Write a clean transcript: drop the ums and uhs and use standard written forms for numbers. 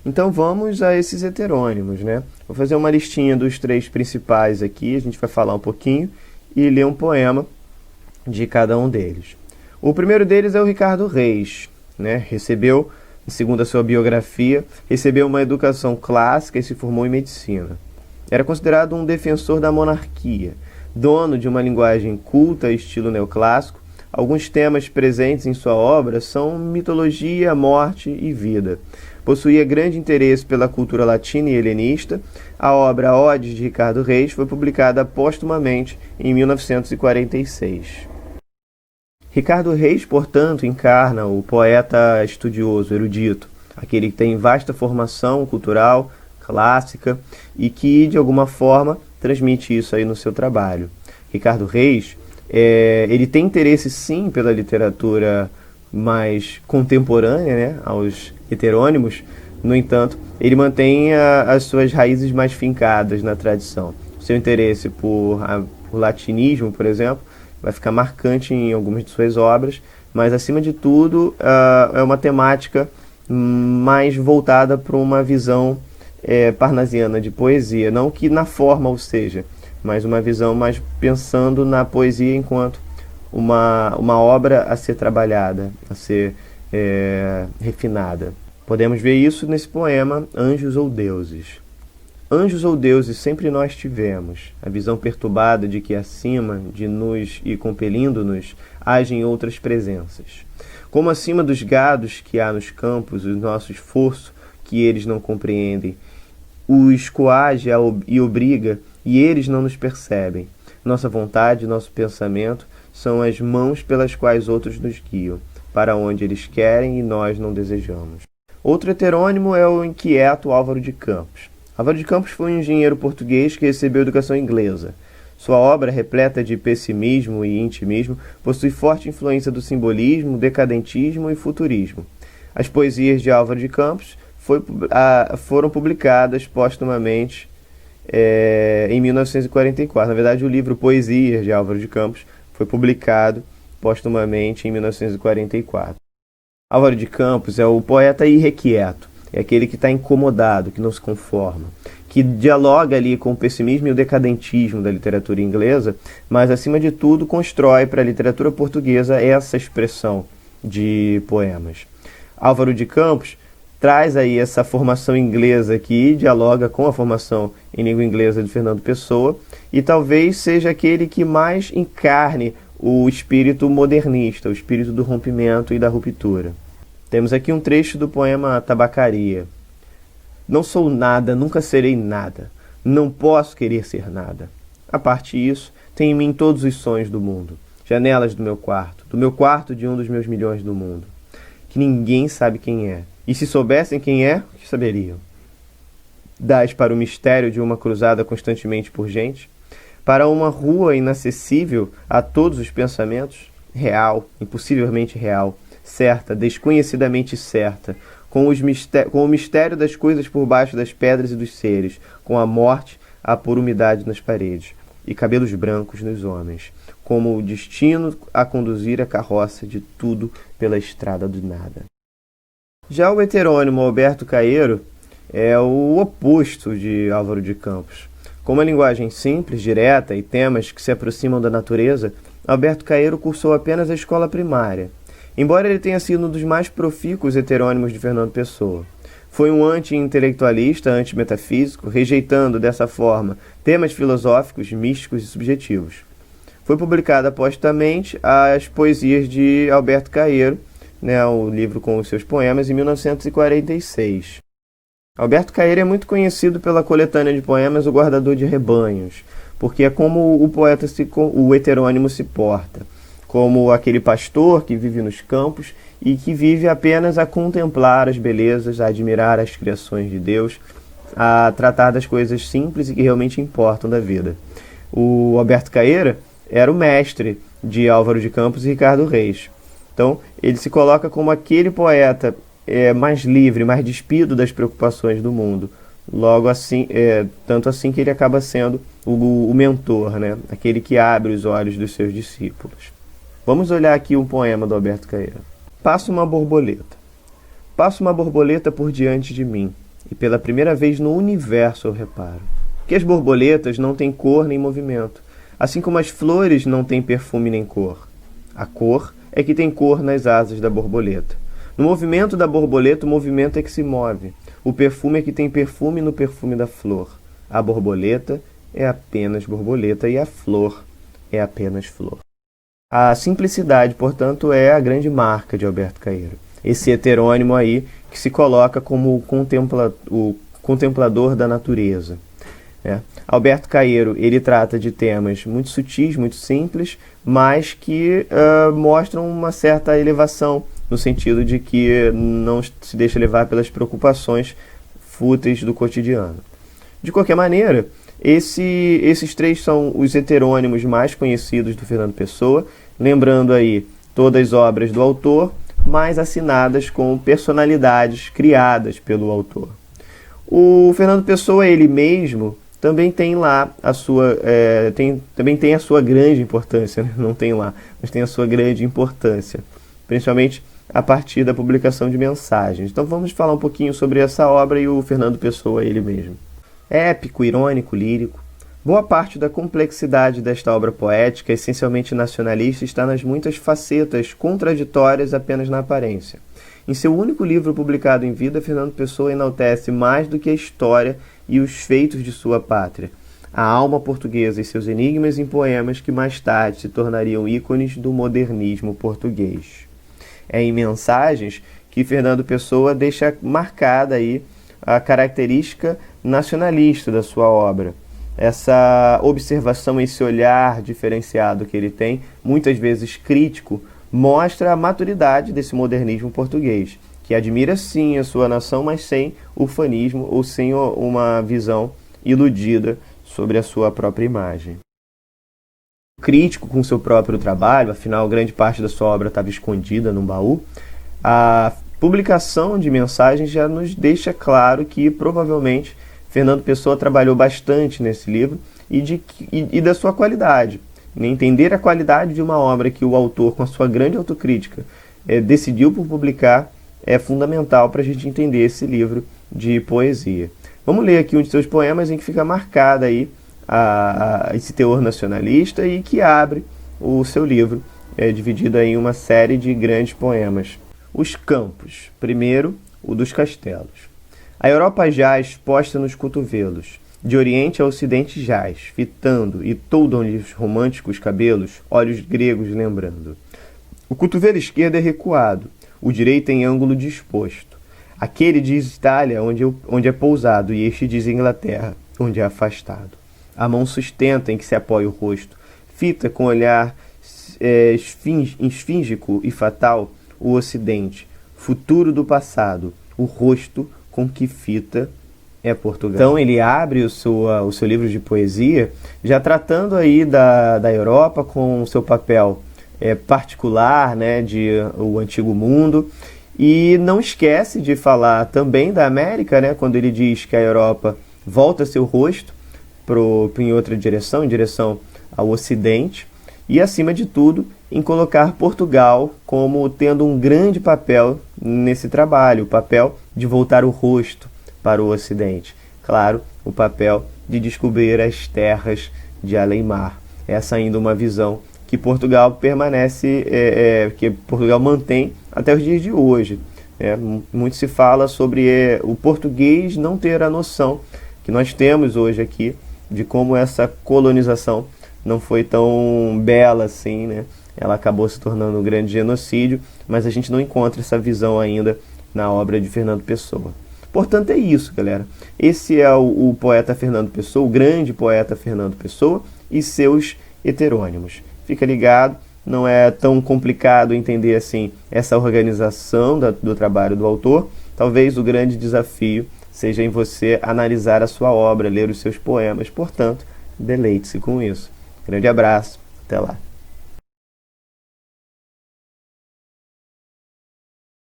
Então vamos a esses heterônimos, né? Vou fazer uma listinha dos 3 principais aqui, a gente vai falar um pouquinho e ler um poema de cada um deles. O primeiro deles é o Ricardo Reis, né? Recebeu, segundo a sua biografia, recebeu uma educação clássica e se formou em medicina. Era considerado um defensor da monarquia, dono de uma linguagem culta estilo neoclássico. Alguns temas presentes em sua obra são mitologia, morte e vida. Possuía grande interesse pela cultura latina e helenista. A obra Odes de Ricardo Reis foi publicada póstumamente em 1946. Ricardo Reis, portanto, encarna o poeta estudioso, erudito, aquele que tem vasta formação cultural, clássica e que, de alguma forma, transmite isso aí no seu trabalho. Ricardo Reis, ele tem interesse sim pela literatura mais contemporânea, né, aos heterônimos. No entanto, ele mantém as suas raízes mais fincadas na tradição. Seu interesse por latinismo, por exemplo, vai ficar marcante em algumas de suas obras, mas acima de tudo é uma temática mais voltada para uma visão parnasiana de poesia, não que na forma ou seja, mas uma visão mais pensando na poesia enquanto uma obra a ser trabalhada, a ser refinada. Podemos ver isso nesse poema Anjos ou Deuses. Anjos ou deuses sempre nós tivemos, a visão perturbada de que acima de nos e compelindo-nos agem outras presenças. Como acima dos gados que há nos campos, o nosso esforço que eles não compreendem, os coage e obriga e eles não nos percebem. Nossa vontade, nosso pensamento são as mãos pelas quais outros nos guiam, para onde eles querem e nós não desejamos. Outro heterônimo é o inquieto Álvaro de Campos. Álvaro de Campos foi um engenheiro português que recebeu educação inglesa. Sua obra, repleta de pessimismo e intimismo, possui forte influência do simbolismo, decadentismo e futurismo. As poesias de Álvaro de Campos foram publicadas póstumamente em 1944. Na verdade, o livro Poesias de Álvaro de Campos foi publicado póstumamente em 1944. Álvaro de Campos é o poeta irrequieto. É aquele que está incomodado, que não se conforma, que dialoga ali com o pessimismo e o decadentismo da literatura inglesa, mas, acima de tudo, constrói para a literatura portuguesa essa expressão de poemas. Álvaro de Campos traz aí essa formação inglesa que dialoga com a formação em língua inglesa de Fernando Pessoa e talvez seja aquele que mais encarne o espírito modernista, o espírito do rompimento e da ruptura. Temos aqui um trecho do poema Tabacaria. Não sou nada, nunca serei nada. Não posso querer ser nada. A parte disso, tem em mim todos os sonhos do mundo. Janelas do meu quarto de um dos meus milhões do mundo. Que ninguém sabe quem é. E se soubessem quem é, o que saberiam? Dás para o mistério de uma cruzada constantemente por gente? Para uma rua inacessível a todos os pensamentos? Real, impossivelmente real. Certa, desconhecidamente certa, com o mistério das coisas por baixo das pedras e dos seres, com a morte a pôr umidade nas paredes, e cabelos brancos nos homens, como o destino a conduzir a carroça de tudo pela estrada do nada. Já o heterônimo Alberto Caeiro é o oposto de Álvaro de Campos. Com uma linguagem simples, direta e temas que se aproximam da natureza, Alberto Caeiro cursou apenas a escola primária. Embora ele tenha sido um dos mais profícuos heterônimos de Fernando Pessoa. Foi um anti-intelectualista, anti-metafísico, rejeitando, dessa forma, temas filosóficos, místicos e subjetivos. Foi publicada postamente as poesias de Alberto Caeiro, né, o livro com os seus poemas, em 1946. Alberto Caeiro é muito conhecido pela coletânea de poemas O Guardador de Rebanhos, porque é como o heterônimo se porta. Como aquele pastor que vive nos campos e que vive apenas a contemplar as belezas, a admirar as criações de Deus, a tratar das coisas simples e que realmente importam da vida. O Alberto Caeiro era o mestre de Álvaro de Campos e Ricardo Reis. Então, ele se coloca como aquele poeta mais livre, mais despido das preocupações do mundo. Logo assim, tanto assim que ele acaba sendo o mentor, né? Aquele que abre os olhos dos seus discípulos. Vamos olhar aqui um poema do Alberto Caeiro. Passa uma borboleta. Passa uma borboleta por diante de mim. e pela primeira vez no universo eu reparo que as borboletas não têm cor nem movimento, assim como as flores não têm perfume nem cor. A cor é que tem cor nas asas da borboleta. No movimento da borboleta, o movimento é que se move. O perfume é que tem perfume no perfume da flor. A borboleta é apenas borboleta e a flor é apenas flor. A simplicidade, portanto, é a grande marca de Alberto Caeiro. Esse heterônimo aí que se coloca como o contemplador da natureza. Alberto Caeiro, ele trata de temas muito sutis, muito simples, mas que mostram uma certa elevação, no sentido de que não se deixa levar pelas preocupações fúteis do cotidiano. De qualquer maneira, esses três são os heterônimos mais conhecidos do Fernando Pessoa, lembrando aí todas as obras do autor, mas assinadas com personalidades criadas pelo autor. O Fernando Pessoa, ele mesmo, também tem lá a sua, também tem a sua grande importância, né? Não tem lá, mas tem a sua grande importância, principalmente a partir da publicação de mensagens. Então vamos falar um pouquinho sobre essa obra e o Fernando Pessoa, ele mesmo. Épico, irônico, lírico. Boa parte da complexidade desta obra poética, essencialmente nacionalista, está nas muitas facetas contraditórias apenas na aparência. Em seu único livro publicado em vida, Fernando Pessoa enaltece mais do que a história e os feitos de sua pátria, a alma portuguesa e seus enigmas em poemas que mais tarde se tornariam ícones do modernismo português. É em mensagens que Fernando Pessoa deixa marcada aí a característica nacionalista da sua obra. Essa observação, esse olhar diferenciado que ele tem, muitas vezes crítico, mostra a maturidade desse modernismo português, que admira sim a sua nação, mas sem ufanismo ou sem uma visão iludida sobre a sua própria imagem. Crítico com seu próprio trabalho, afinal grande parte da sua obra estava escondida num baú, a publicação de mensagens já nos deixa claro que provavelmente Fernando Pessoa trabalhou bastante nesse livro e da sua qualidade. Entender a qualidade de uma obra que o autor, com a sua grande autocrítica, decidiu por publicar é fundamental para a gente entender esse livro de poesia. Vamos ler aqui um de seus poemas em que fica marcado aí esse teor nacionalista e que abre o seu livro, dividido aí em uma série de grandes poemas. Os Campos. Primeiro, o dos Castelos. A Europa jaz posta nos cotovelos, de oriente a ocidente jaz, fitando e toldam-lhe os românticos cabelos, olhos gregos lembrando. O cotovelo esquerdo é recuado, o direito em ângulo disposto. Aquele diz Itália, onde é pousado, e este diz Inglaterra, onde é afastado. A mão sustenta em que se apoia o rosto, fita com olhar esfíngico e fatal o ocidente, futuro do passado, o rosto com que fita é Portugal. Então ele abre o seu livro de poesia já tratando aí da Europa com o seu papel particular, né, de o antigo mundo, e não esquece de falar também da América, né, quando ele diz que a Europa volta seu rosto em outra direção, em direção ao Ocidente, e acima de tudo em colocar Portugal como tendo um grande papel nesse trabalho, o papel de voltar o rosto para o Ocidente. Claro, o papel de descobrir as terras de além-mar. Essa ainda uma visão que Portugal permanece, que Portugal mantém até os dias de hoje. Muito se fala sobre o português não ter a noção que nós temos hoje aqui de como essa colonização não foi tão bela assim, né? Ela acabou se tornando um grande genocídio, mas a gente não encontra essa visão ainda na obra de Fernando Pessoa. Portanto, é isso, galera. Esse é o poeta Fernando Pessoa, o grande poeta Fernando Pessoa e seus heterônimos. Fica ligado, não é tão complicado entender assim essa organização do trabalho do autor. Talvez o grande desafio seja em você analisar a sua obra, ler os seus poemas. Portanto, deleite-se com isso. Grande abraço, até lá.